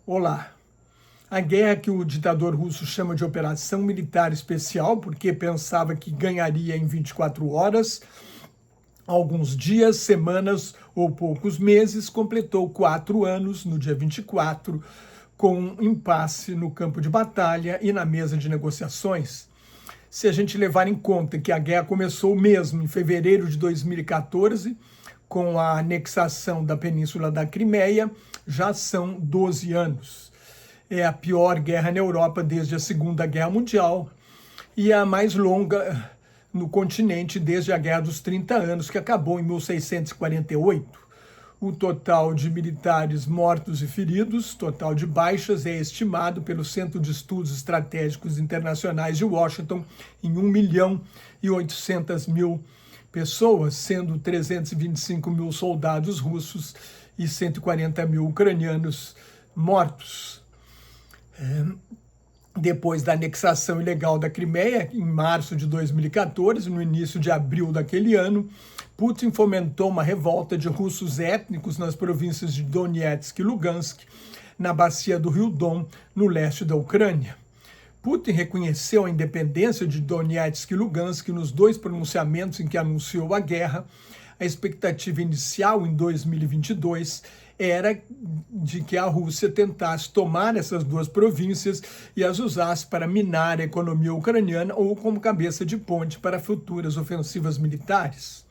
Olá. A guerra que o ditador russo chama de Operação Militar Especial, porque pensava que ganharia em 24 horas, alguns dias, semanas ou poucos meses, completou 4 anos, no dia 24, com um impasse no campo de batalha e na mesa de negociações. Se a gente levar em conta que a guerra começou mesmo em fevereiro de 2014, com a anexação da Península da Crimeia, já são 12 anos. É a pior guerra na Europa desde a Segunda Guerra Mundial e a mais longa no continente desde a Guerra dos 30 Anos, que acabou em 1648. O total de militares mortos e feridos, total de baixas, é estimado pelo Centro de Estudos Estratégicos Internacionais de Washington em 1.800.000 pessoas, sendo 325 mil soldados russos e 140 mil ucranianos mortos. Depois da anexação ilegal da Crimeia, em março de 2014, no início de abril daquele ano, Putin fomentou uma revolta de russos étnicos nas províncias de Donetsk e Lugansk, na bacia do Rio Don, no leste da Ucrânia. Putin reconheceu a independência de Donetsk e Lugansk nos 2 pronunciamentos em que anunciou a guerra. A expectativa inicial em 2022 era de que a Rússia tentasse tomar essas 2 províncias e as usasse para minar a economia ucraniana ou como cabeça de ponte para futuras ofensivas militares.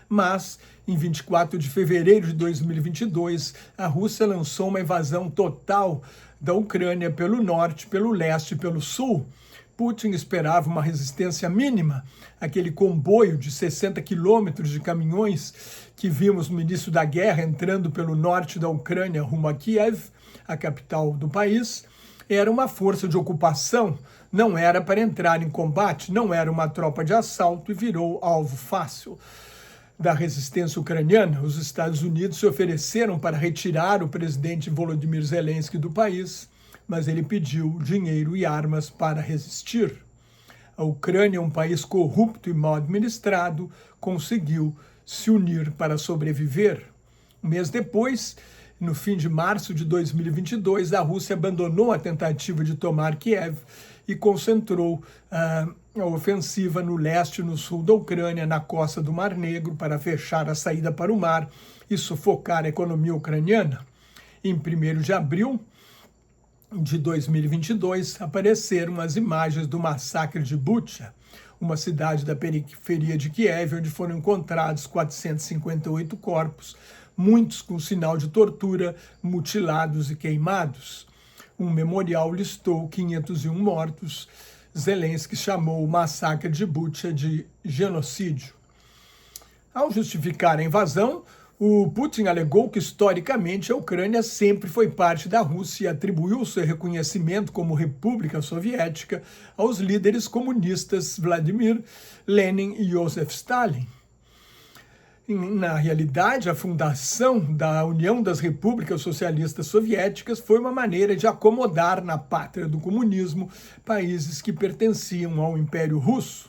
Mas, em 24 de fevereiro de 2022, a Rússia lançou uma invasão total da Ucrânia pelo norte, pelo leste e pelo sul. Putin esperava uma resistência mínima, aquele comboio de 60 quilômetros de caminhões que vimos no início da guerra entrando pelo norte da Ucrânia rumo a Kiev, a capital do país. Era uma força de ocupação, não era para entrar em combate, não era uma tropa de assalto e virou alvo fácil da resistência ucraniana. Os Estados Unidos se ofereceram para retirar o presidente Volodymyr Zelensky do país, mas ele pediu dinheiro e armas para resistir. A Ucrânia, um país corrupto e mal administrado, conseguiu se unir para sobreviver. Um mês depois, no fim de março de 2022, a Rússia abandonou a tentativa de tomar Kiev e concentrou a ofensiva no leste e no sul da Ucrânia, na costa do Mar Negro, para fechar a saída para o mar e sufocar a economia ucraniana. Em 1º de abril de 2022, apareceram as imagens do massacre de Bucha, uma cidade da periferia de Kiev, onde foram encontrados 458 corpos, muitos com sinal de tortura, mutilados e queimados. Um memorial listou 501 mortos. Zelensky chamou o massacre de Bucha de genocídio. Ao justificar a invasão, o Putin alegou que, historicamente, a Ucrânia sempre foi parte da Rússia e atribuiu seu reconhecimento como República Soviética aos líderes comunistas Vladimir Lenin e Joseph Stalin. Na realidade, a fundação da União das Repúblicas Socialistas Soviéticas foi uma maneira de acomodar na pátria do comunismo países que pertenciam ao Império Russo.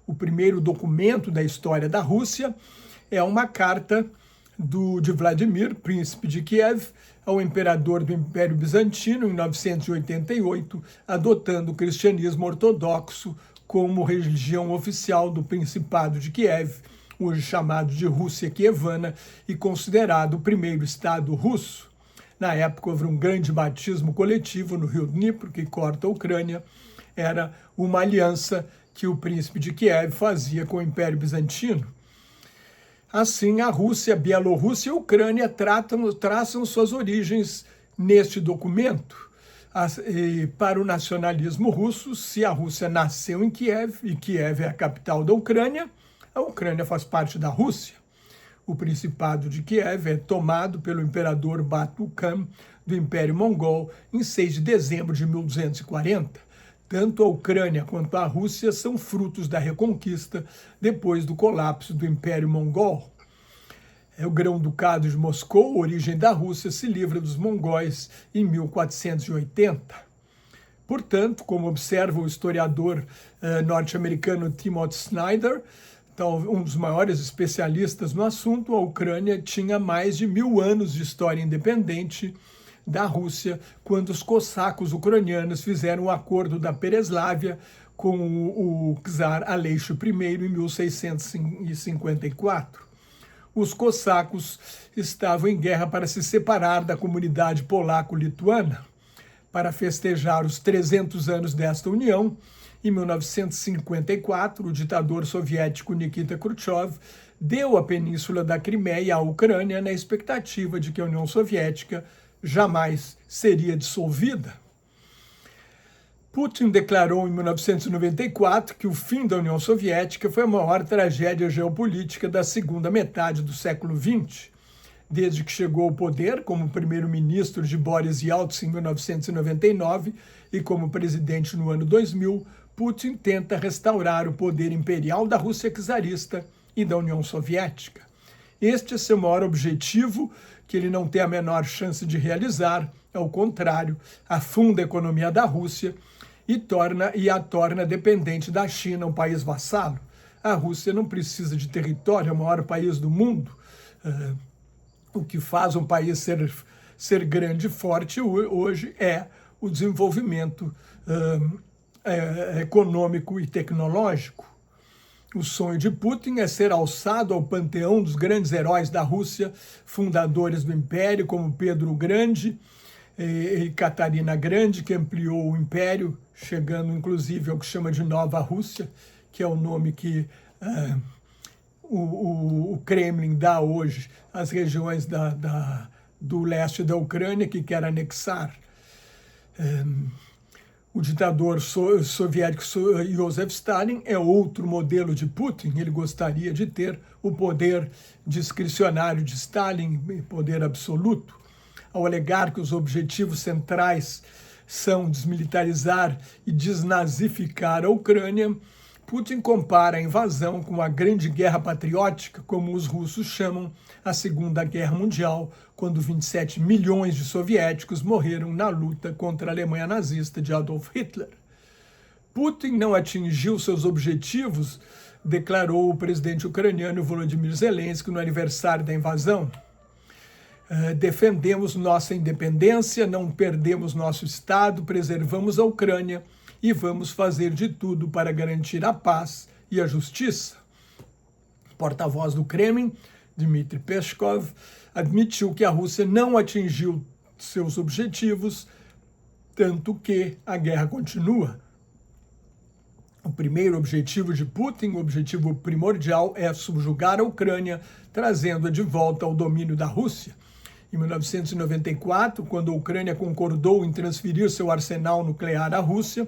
O primeiro documento da história da Rússia é uma carta de Vladimir, príncipe de Kiev, ao imperador do Império Bizantino em 988, adotando o cristianismo ortodoxo como religião oficial do Principado de Kiev, hoje chamado de Rússia Kievana, e considerado o primeiro Estado russo. Na época, houve um grande batismo coletivo no rio Dnipro, que corta a Ucrânia. Era uma aliança que o príncipe de Kiev fazia com o Império Bizantino. Assim, a Rússia, a Bielorrússia e a Ucrânia traçam suas origens neste documento. Para o nacionalismo russo, se a Rússia nasceu em Kiev, e Kiev é a capital da Ucrânia, a Ucrânia faz parte da Rússia. O Principado de Kiev é tomado pelo imperador Batu Khan do Império Mongol em 6 de dezembro de 1240. Tanto a Ucrânia quanto a Rússia são frutos da Reconquista depois do colapso do Império Mongol. O Grão-Ducado de Moscou, origem da Rússia, se livra dos mongóis em 1480. Portanto, como observa o historiador norte-americano Timothy Snyder, um dos maiores especialistas no assunto, a Ucrânia tinha mais de 1000 anos de história independente da Rússia quando os cossacos ucranianos fizeram o acordo da Pereslávia com o czar Aleixo I em 1654. Os cossacos estavam em guerra para se separar da comunidade polaco-lituana. Para festejar os 300 anos desta união, em 1954, o ditador soviético Nikita Khrushchev deu a península da Crimeia à Ucrânia na expectativa de que a União Soviética jamais seria dissolvida. Putin declarou em 1994 que o fim da União Soviética foi a maior tragédia geopolítica da segunda metade do século XX. Desde que chegou ao poder como primeiro-ministro de Boris Yeltsin em 1999 e como presidente no ano 2000, Putin tenta restaurar o poder imperial da Rússia czarista e da União Soviética. Este é seu maior objetivo, que ele não tem a menor chance de realizar. Ao contrário, afunda a economia da Rússia e a torna dependente da China, um país vassalo. A Rússia não precisa de território, é o maior país do mundo. O que faz um país ser grande e forte hoje é o desenvolvimento econômico e tecnológico. O sonho de Putin é ser alçado ao panteão dos grandes heróis da Rússia, fundadores do Império, como Pedro o Grande e Catarina Grande, que ampliou o Império, chegando inclusive ao que chama de Nova Rússia, que é o nome que o Kremlin dá hoje às regiões do leste da Ucrânia, que quer anexar. O ditador soviético Joseph Stalin é outro modelo de Putin. Ele gostaria de ter o poder discricionário de Stalin, poder absoluto. Ao alegar que os objetivos centrais são desmilitarizar e desnazificar a Ucrânia, Putin compara a invasão com a Grande Guerra Patriótica, como os russos chamam a Segunda Guerra Mundial, quando 27 milhões de soviéticos morreram na luta contra a Alemanha nazista de Adolf Hitler. Putin não atingiu seus objetivos, declarou o presidente ucraniano Volodymyr Zelensky no aniversário da invasão. Defendemos nossa independência, não perdemos nosso Estado, preservamos a Ucrânia e vamos fazer de tudo para garantir a paz e a justiça. O porta-voz do Kremlin, Dmitry Peskov, admitiu que a Rússia não atingiu seus objetivos, tanto que a guerra continua. O primeiro objetivo de Putin, o objetivo primordial, é subjugar a Ucrânia, trazendo-a de volta ao domínio da Rússia. Em 1994, quando a Ucrânia concordou em transferir seu arsenal nuclear à Rússia,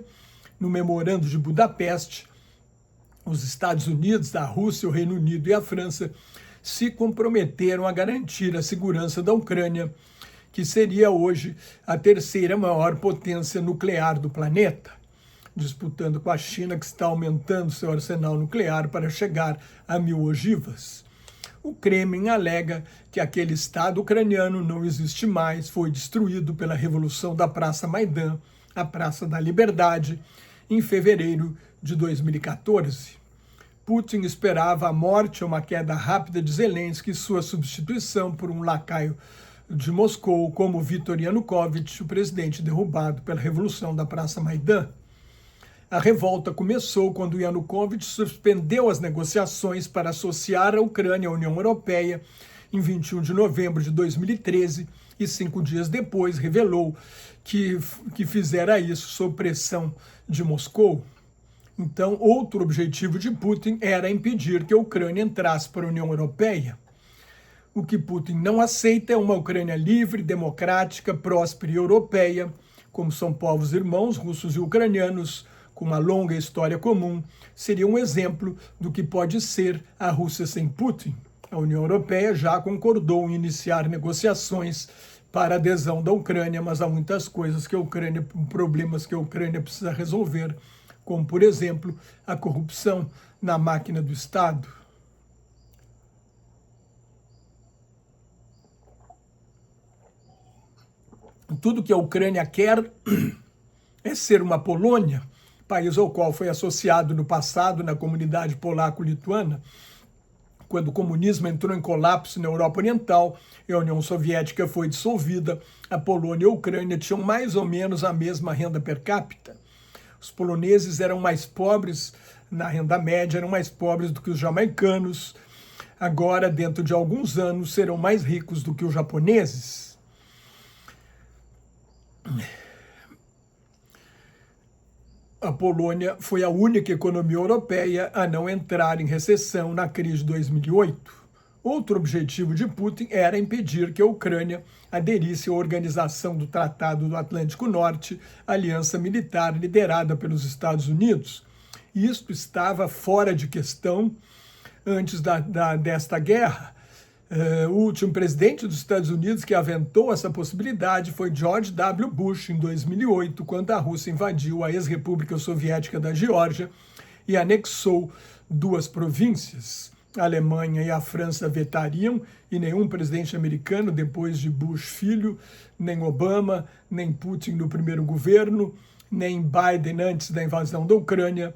no Memorando de Budapeste, os Estados Unidos, a Rússia, o Reino Unido e a França se comprometeram a garantir a segurança da Ucrânia, que seria hoje a terceira maior potência nuclear do planeta, disputando com a China, que está aumentando seu arsenal nuclear para chegar a 1000 ogivas. O Kremlin alega que aquele Estado ucraniano não existe mais, foi destruído pela Revolução da Praça Maidan, a Praça da Liberdade, em fevereiro de 2014. Putin esperava a morte ou uma queda rápida de Zelensky e sua substituição por um lacaio de Moscou, como Viktor Yanukovych, o presidente derrubado pela Revolução da Praça Maidan. A revolta começou quando Yanukovych suspendeu as negociações para associar a Ucrânia à União Europeia em 21 de novembro de 2013 e 5 dias depois revelou que fizera isso sob pressão de Moscou. Então, outro objetivo de Putin era impedir que a Ucrânia entrasse para a União Europeia. O que Putin não aceita é uma Ucrânia livre, democrática, próspera e europeia, como são povos irmãos, russos e ucranianos, com uma longa história comum, seria um exemplo do que pode ser a Rússia sem Putin. A União Europeia já concordou em iniciar negociações para a adesão da Ucrânia, mas há muitas coisas problemas que a Ucrânia precisa resolver, como, por exemplo, a corrupção na máquina do Estado. Tudo que a Ucrânia quer é ser uma Polônia, país ao qual foi associado no passado na comunidade polaco-lituana, Quando o comunismo entrou em colapso na Europa Oriental e a União Soviética foi dissolvida, a Polônia e a Ucrânia tinham mais ou menos a mesma renda per capita. Os poloneses eram mais pobres, na renda média, eram mais pobres do que os jamaicanos. Agora, dentro de alguns anos, serão mais ricos do que os japoneses. A Polônia foi a única economia europeia a não entrar em recessão na crise de 2008. Outro objetivo de Putin era impedir que a Ucrânia aderisse à Organização do Tratado do Atlântico Norte, aliança militar liderada pelos Estados Unidos. Isto estava fora de questão antes desta guerra. O último presidente dos Estados Unidos que aventou essa possibilidade foi George W. Bush, em 2008, quando a Rússia invadiu a ex-república soviética da Geórgia e anexou 2 províncias. A Alemanha e a França vetariam, e nenhum presidente americano, depois de Bush filho, nem Obama, nem Putin no primeiro governo, nem Biden antes da invasão da Ucrânia,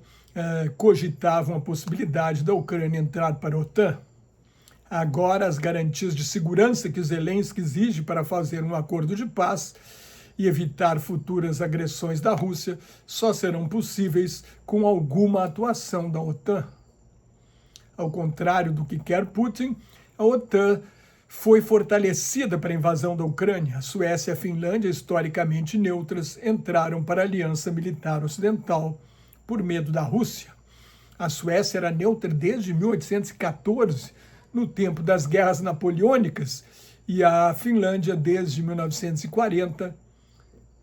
cogitavam a possibilidade da Ucrânia entrar para a OTAN. Agora, as garantias de segurança que Zelensky exige para fazer um acordo de paz e evitar futuras agressões da Rússia só serão possíveis com alguma atuação da OTAN. Ao contrário do que quer Putin, a OTAN foi fortalecida para a invasão da Ucrânia. A Suécia e a Finlândia, historicamente neutras, entraram para a Aliança Militar Ocidental por medo da Rússia. A Suécia era neutra desde 1814, no tempo das guerras napoleônicas, e a Finlândia desde 1940,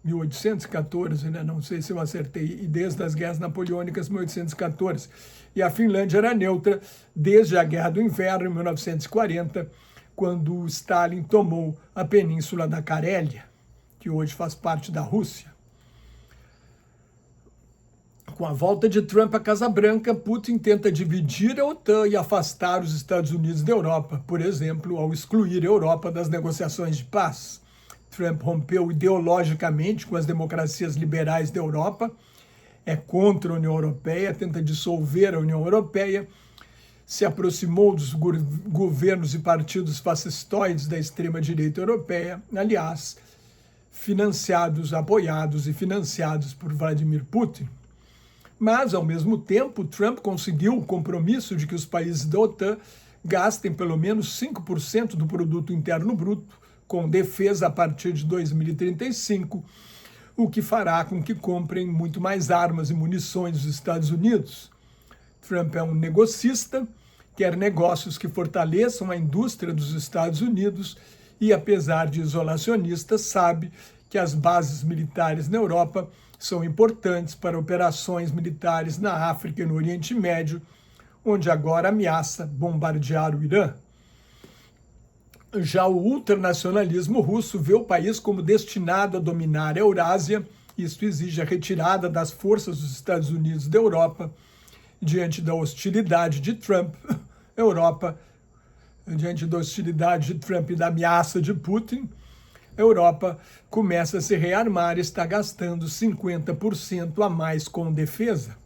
1814, né? Não sei se eu acertei, e desde as guerras napoleônicas, 1814. E a Finlândia era neutra desde a Guerra do Inverno, em 1940, quando Stalin tomou a península da Carélia, que hoje faz parte da Rússia. Com a volta de Trump à Casa Branca, Putin tenta dividir a OTAN e afastar os Estados Unidos da Europa, por exemplo, ao excluir a Europa das negociações de paz. Trump rompeu ideologicamente com as democracias liberais da Europa, é contra a União Europeia, tenta dissolver a União Europeia, se aproximou dos governos e partidos fascistoides da extrema-direita europeia, aliás, apoiados e financiados por Vladimir Putin. Mas, ao mesmo tempo, Trump conseguiu o compromisso de que os países da OTAN gastem pelo menos 5% do produto interno bruto com defesa a partir de 2035, o que fará com que comprem muito mais armas e munições dos Estados Unidos. Trump é um negocista, quer negócios que fortaleçam a indústria dos Estados Unidos e, apesar de isolacionista, sabe que as bases militares na Europa são importantes para operações militares na África e no Oriente Médio, onde agora ameaça bombardear o Irã. Já o ultranacionalismo russo vê o país como destinado a dominar a Eurásia. Isso exige a retirada das forças dos Estados Unidos da Europa. Diante da hostilidade de Trump, diante da hostilidade de Trump e da ameaça de Putin, a Europa começa a se rearmar e está gastando 50% a mais com defesa.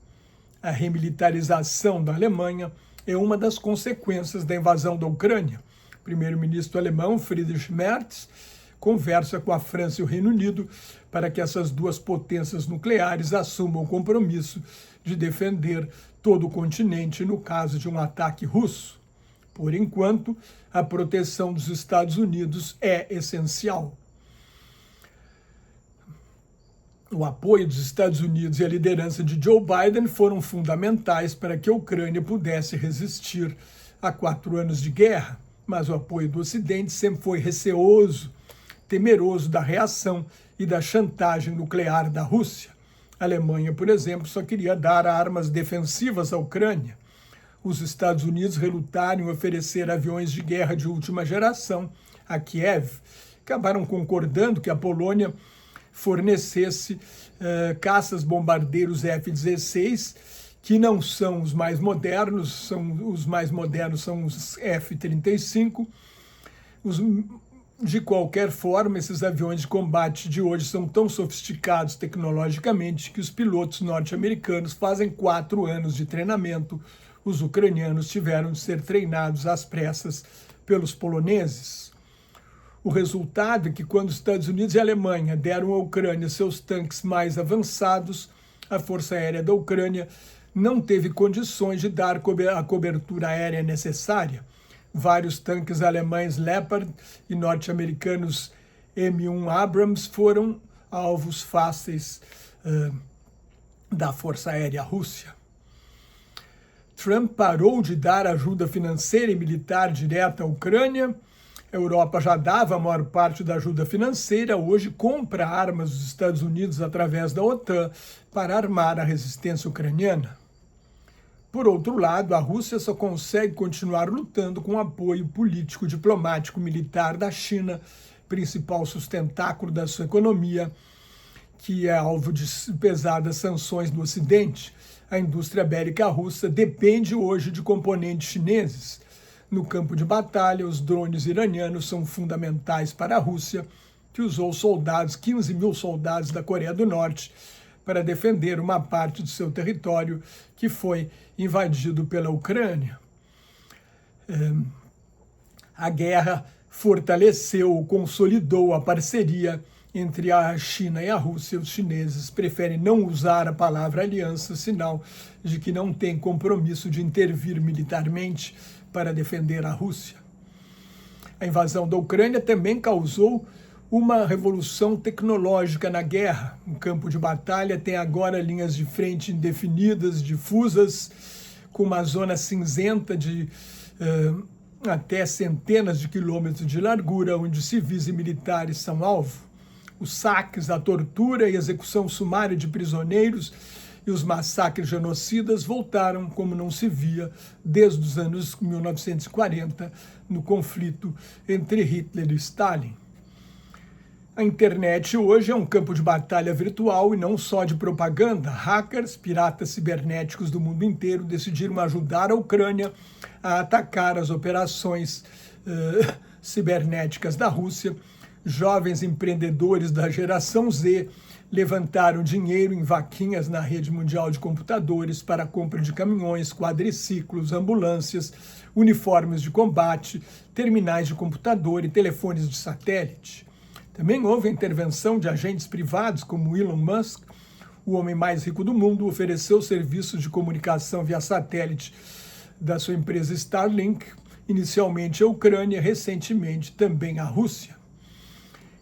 A remilitarização da Alemanha é uma das consequências da invasão da Ucrânia. O primeiro-ministro alemão, Friedrich Merz, conversa com a França e o Reino Unido para que essas duas potências nucleares assumam o compromisso de defender todo o continente no caso de um ataque russo. Por enquanto, a proteção dos Estados Unidos é essencial. O apoio dos Estados Unidos e a liderança de Joe Biden foram fundamentais para que a Ucrânia pudesse resistir a 4 anos de guerra, mas o apoio do Ocidente sempre foi receoso, temeroso da reação e da chantagem nuclear da Rússia. A Alemanha, por exemplo, só queria dar armas defensivas à Ucrânia. Os Estados Unidos relutaram em oferecer aviões de guerra de última geração a Kiev. Acabaram concordando que a Polônia fornecesse caças bombardeiros F-16, que não são os mais modernos, os mais modernos são os F-35. De qualquer forma, esses aviões de combate de hoje são tão sofisticados tecnologicamente que os pilotos norte-americanos fazem 4 anos de treinamento os ucranianos tiveram de ser treinados às pressas pelos poloneses. O resultado é que quando os Estados Unidos e a Alemanha deram à Ucrânia seus tanques mais avançados, a Força Aérea da Ucrânia não teve condições de dar a cobertura aérea necessária. Vários tanques alemães Leopard e norte-americanos M1 Abrams foram alvos fáceis da Força Aérea Russa. Trump parou de dar ajuda financeira e militar direta à Ucrânia. A Europa já dava a maior parte da ajuda financeira, hoje compra armas dos Estados Unidos através da OTAN para armar a resistência ucraniana. Por outro lado, a Rússia só consegue continuar lutando com o apoio político, diplomático, militar da China, principal sustentáculo da sua economia, que é alvo de pesadas sanções do Ocidente. A indústria bélica russa depende hoje de componentes chineses. No campo de batalha, os drones iranianos são fundamentais para a Rússia, que usou 15 mil soldados da Coreia do Norte para defender uma parte do seu território que foi invadido pela Ucrânia. A guerra fortaleceu, consolidou a parceria entre a China e a Rússia. Os chineses preferem não usar a palavra aliança, sinal de que não tem compromisso de intervir militarmente para defender a Rússia. A invasão da Ucrânia também causou uma revolução tecnológica na guerra. O campo de batalha tem agora linhas de frente indefinidas, difusas, com uma zona cinzenta de até centenas de quilômetros de largura, onde civis e militares são alvo. Os saques, a tortura e a execução sumária de prisioneiros e os massacres genocidas voltaram como não se via desde os anos 1940, no conflito entre Hitler e Stalin. A internet hoje é um campo de batalha virtual e não só de propaganda. Hackers, piratas cibernéticos do mundo inteiro decidiram ajudar a Ucrânia a atacar as operações cibernéticas da Rússia. Jovens empreendedores da geração Z levantaram dinheiro em vaquinhas na rede mundial de computadores para a compra de caminhões, quadriciclos, ambulâncias, uniformes de combate, terminais de computador e telefones de satélite. Também houve a intervenção de agentes privados como Elon Musk, o homem mais rico do mundo, ofereceu serviços de comunicação via satélite da sua empresa Starlink, inicialmente à Ucrânia, recentemente também à Rússia.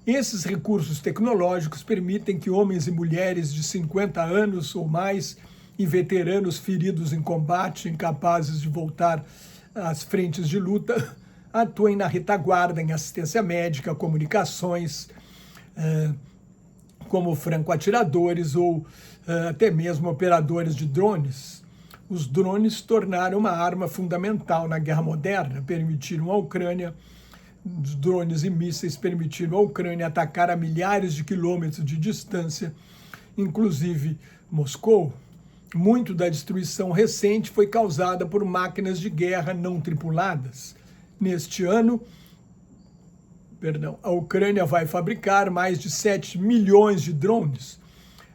Esses recursos tecnológicos permitem que homens e mulheres de 50 anos ou mais e veteranos feridos em combate, incapazes de voltar às frentes de luta, atuem na retaguarda em assistência médica, comunicações, como franco-atiradores ou até mesmo operadores de drones. Os drones se tornaram uma arma fundamental na guerra moderna, permitiram à Ucrânia. Os drones e mísseis permitiram à Ucrânia atacar a milhares de quilômetros de distância, inclusive Moscou. Muito da destruição recente foi causada por máquinas de guerra não tripuladas. Neste ano, a Ucrânia vai fabricar mais de 7 milhões de drones.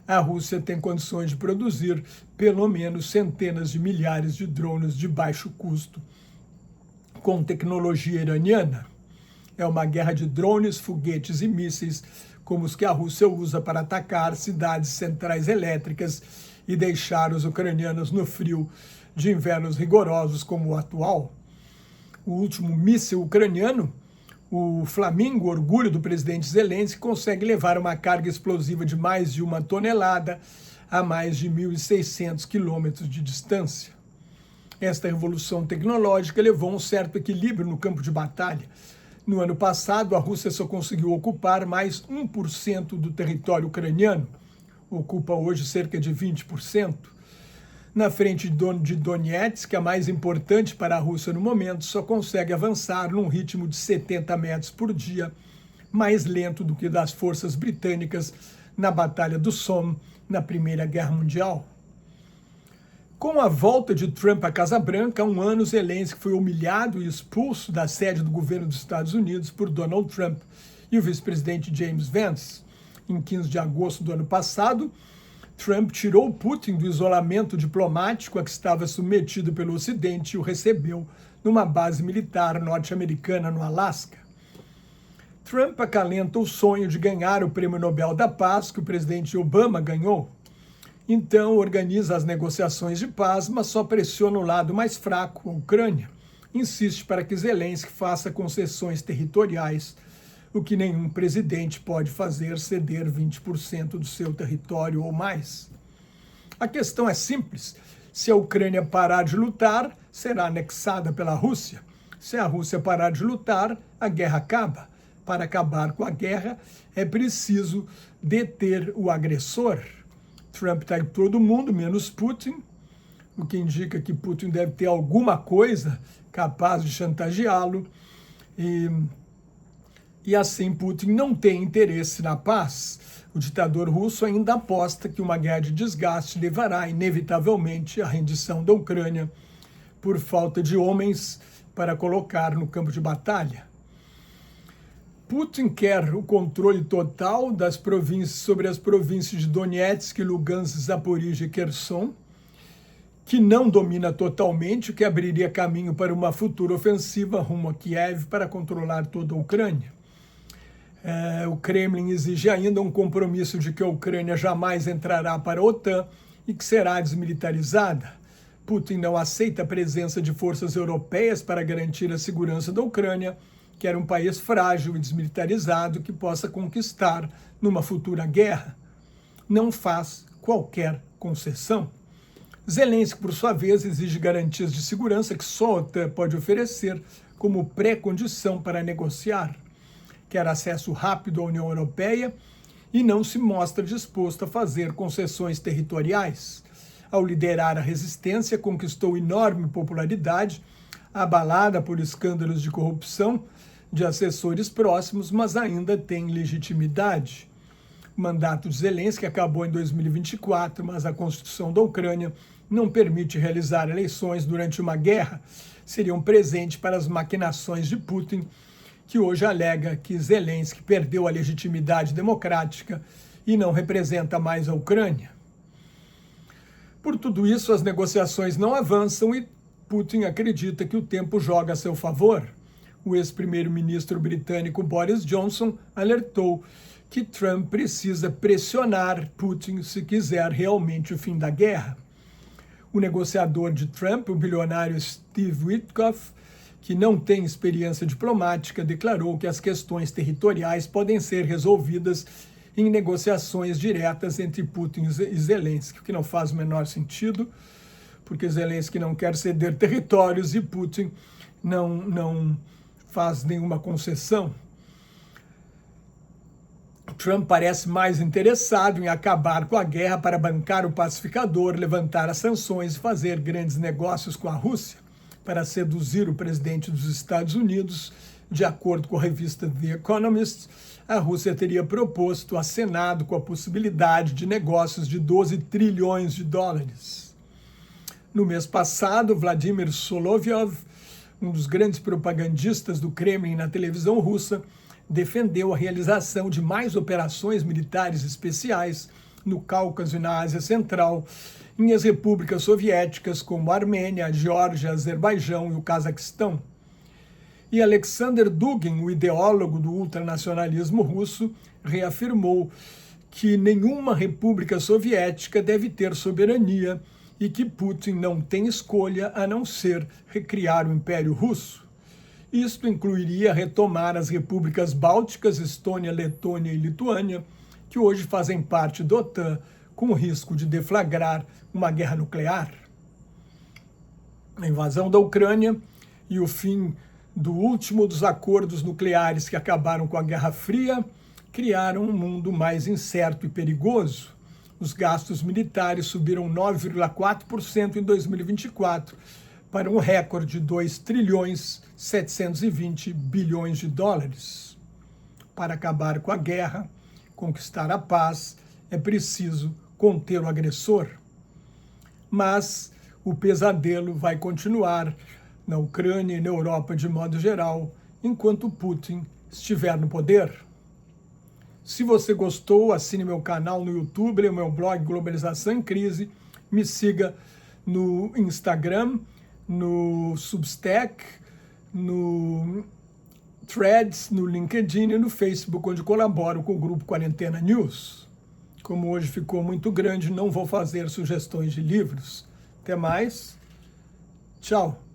A Rússia tem condições de produzir pelo menos centenas de milhares de drones de baixo custo, com tecnologia iraniana. É uma guerra de drones, foguetes e mísseis, como os que a Rússia usa para atacar cidades centrais elétricas e deixar os ucranianos no frio de invernos rigorosos como o atual. O último míssil ucraniano, o Flamingo, orgulho do presidente Zelensky, consegue levar uma carga explosiva de mais de 1 tonelada a mais de 1.600 quilômetros de distância. Esta revolução tecnológica levou a um certo equilíbrio no campo de batalha. No ano passado, a Rússia só conseguiu ocupar mais 1% do território ucraniano, ocupa hoje cerca de 20%. Na frente de Donetsk, a mais importante para a Rússia no momento, só consegue avançar num ritmo de 70 metros por dia, mais lento do que das forças britânicas na Batalha do Somme, na Primeira Guerra Mundial. Com a volta de Trump à Casa Branca, há um ano, Zelensky foi humilhado e expulso da sede do governo dos Estados Unidos por Donald Trump e o vice-presidente James Vance. Em 15 de agosto do ano passado, Trump tirou Putin do isolamento diplomático a que estava submetido pelo Ocidente e o recebeu numa base militar norte-americana no Alasca. Trump acalenta o sonho de ganhar o Prêmio Nobel da Paz que o presidente Obama ganhou. Então, organiza as negociações de paz, mas só pressiona o lado mais fraco, a Ucrânia. Insiste para que Zelensky faça concessões territoriais, o que nenhum presidente pode fazer, ceder 20% do seu território ou mais. A questão é simples. Se a Ucrânia parar de lutar, será anexada pela Rússia. Se a Rússia parar de lutar, a guerra acaba. Para acabar com a guerra, é preciso deter o agressor. Trump está em todo mundo, menos Putin, o que indica que Putin deve ter alguma coisa capaz de chantageá-lo. E assim Putin não tem interesse na paz. O ditador russo ainda aposta que uma guerra de desgaste levará inevitavelmente à rendição da Ucrânia por falta de homens para colocar no campo de batalha. Putin quer o controle total das províncias sobre as províncias de Donetsk, Lugansk, Zaporizhia e Kherson, que não domina totalmente, o que abriria caminho para uma futura ofensiva rumo a Kiev para controlar toda a Ucrânia. O Kremlin exige ainda um compromisso de que a Ucrânia jamais entrará para a OTAN e que será desmilitarizada. Putin não aceita a presença de forças europeias para garantir a segurança da Ucrânia, que era um país frágil e desmilitarizado que possa conquistar numa futura guerra. Não faz qualquer concessão. Zelensky, por sua vez, exige garantias de segurança que só a OTAN pode oferecer como pré-condição para negociar. Quer acesso rápido à União Europeia e não se mostra disposto a fazer concessões territoriais. Ao liderar a resistência, conquistou enorme popularidade, abalada por escândalos de corrupção de assessores próximos, mas ainda tem legitimidade. O mandato de Zelensky acabou em 2024, mas a Constituição da Ucrânia não permite realizar eleições durante uma guerra. Seria um presente para as maquinações de Putin, que hoje alega que Zelensky perdeu a legitimidade democrática e não representa mais a Ucrânia. Por tudo isso, as negociações não avançam e Putin acredita que o tempo joga a seu favor. O ex-primeiro-ministro britânico Boris Johnson alertou que Trump precisa pressionar Putin se quiser realmente o fim da guerra. O negociador de Trump, o bilionário Steve Witkoff, que não tem experiência diplomática, declarou que as questões territoriais podem ser resolvidas em negociações diretas entre Putin e Zelensky, o que não faz o menor sentido, porque Zelensky não quer ceder territórios e Putin não faz nenhuma concessão. Trump parece mais interessado em acabar com a guerra para bancar o pacificador, levantar as sanções e fazer grandes negócios com a Rússia, para seduzir o presidente dos Estados Unidos. De acordo com a revista The Economist, a Rússia teria proposto ao Senado com a possibilidade de negócios de 12 trilhões de dólares. No mês passado, Vladimir Solovyov, um dos grandes propagandistas do Kremlin na televisão russa, defendeu a realização de mais operações militares especiais no Cáucaso e na Ásia Central, em as repúblicas soviéticas como a Armênia, a Geórgia, Azerbaijão e o Cazaquistão. E Alexander Dugin, o ideólogo do ultranacionalismo russo, reafirmou que nenhuma república soviética deve ter soberania e que Putin não tem escolha a não ser recriar o Império Russo. Isto incluiria retomar as repúblicas bálticas, Estônia, Letônia e Lituânia, que hoje fazem parte da OTAN, com o risco de deflagrar uma guerra nuclear. A invasão da Ucrânia e o fim do último dos acordos nucleares que acabaram com a Guerra Fria criaram um mundo mais incerto e perigoso. Os gastos militares subiram 9,4% em 2024, para um recorde de 2 trilhões 720 bilhões de dólares. Para acabar com a guerra, conquistar a paz, é preciso conter o agressor. Mas o pesadelo vai continuar na Ucrânia e na Europa de modo geral, enquanto Putin estiver no poder. Se você gostou, assine meu canal no YouTube, leia o meu blog Globalização em Crise, me siga no Instagram, no Substack, no Threads, no LinkedIn e no Facebook, onde colaboro com o grupo Quarentena News. Como hoje ficou muito grande, não vou fazer sugestões de livros. Até mais. Tchau.